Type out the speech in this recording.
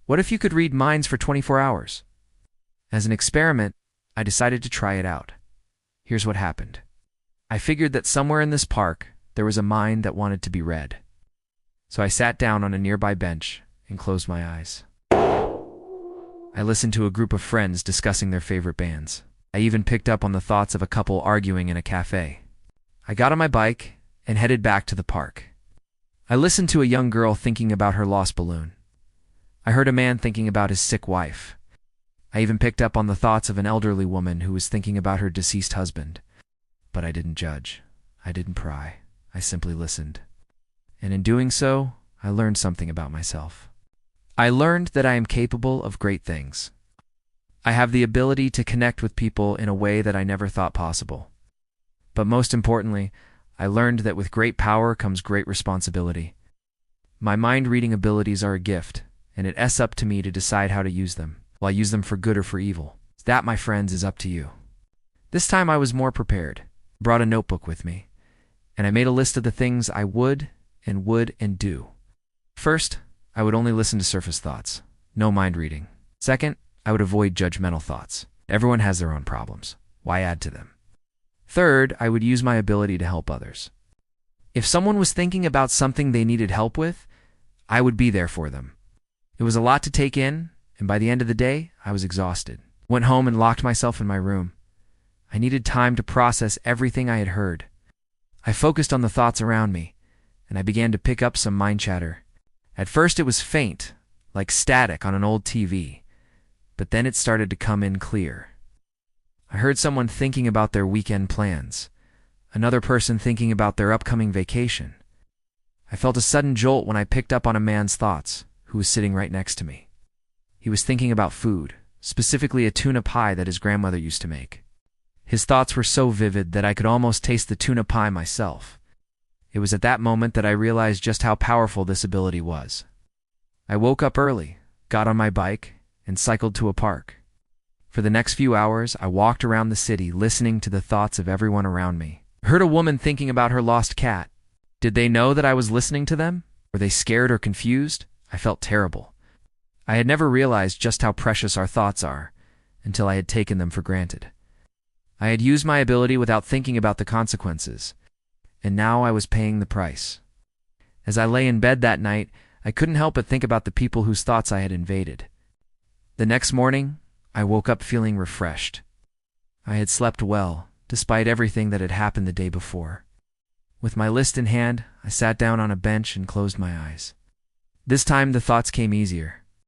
What if you could read minds for 24 hours? As an experiment, I decided to try it out. Here's what happened. I figured that somewhere in this park, there was a mind that wanted to be read. So I sat down on a nearby bench and closed my eyes. I listened to a group of friends discussing their favorite bands. I even picked up on the thoughts of a couple arguing in a cafe. I got on my bike and headed back to the park. I listened to a young girl thinking about her lost balloon. I heard a man thinking about his sick wife. I even picked up on the thoughts of an elderly woman who was thinking about her deceased husband. But I didn't judge. I didn't pry. I simply listened. And in doing so, I learned something about myself. I learned that I am capable of great things. I have the ability to connect with people in a way that I never thought possible. But most importantly, I learned that with great power comes great responsibility. My mind-reading abilities are a gift, and it's up to me to decide how to use them. Will I use them for good or for evil? That, my friends, is up to you. This time I was more prepared. Brought a notebook with me, and I made a list of the things I would and do. First, I would only listen to surface thoughts. No mind reading. Second, I would avoid judgmental thoughts. Everyone has their own problems. Why add to them? Third, I would use my ability to help others. If someone was thinking about something they needed help with, I would be there for them. It was a lot to take in, and by the end of the day, I was exhausted. Went home and locked myself in my room. I needed time to process everything I had heard. I focused on the thoughts around me, and I began to pick up some mind chatter. At first it was faint, like static on an old TV, but then it started to come in clear. I heard someone thinking about their weekend plans, another person thinking about their upcoming vacation. I felt a sudden jolt when I picked up on a man's thoughts, who was sitting right next to me. He was thinking about food, specifically a tuna pie that his grandmother used to make. His thoughts were so vivid that I could almost taste the tuna pie myself. It was at that moment that I realized just how powerful this ability was. I woke up early, got on my bike, and cycled to a park. For the next few hours, I walked around the city listening to the thoughts of everyone around me. I heard a woman thinking about her lost cat. Did they know that I was listening to them? Were they scared or confused? I felt terrible. I had never realized just how precious our thoughts are until I had taken them for granted. I had used my ability without thinking about the consequences, and now I was paying the price. As I lay in bed that night, I couldn't help but think about the people whose thoughts I had invaded. The next morning, I woke up feeling refreshed. I had slept well, despite everything that had happened the day before. With my list in hand, I sat down on a bench and closed my eyes. This time the thoughts came easier.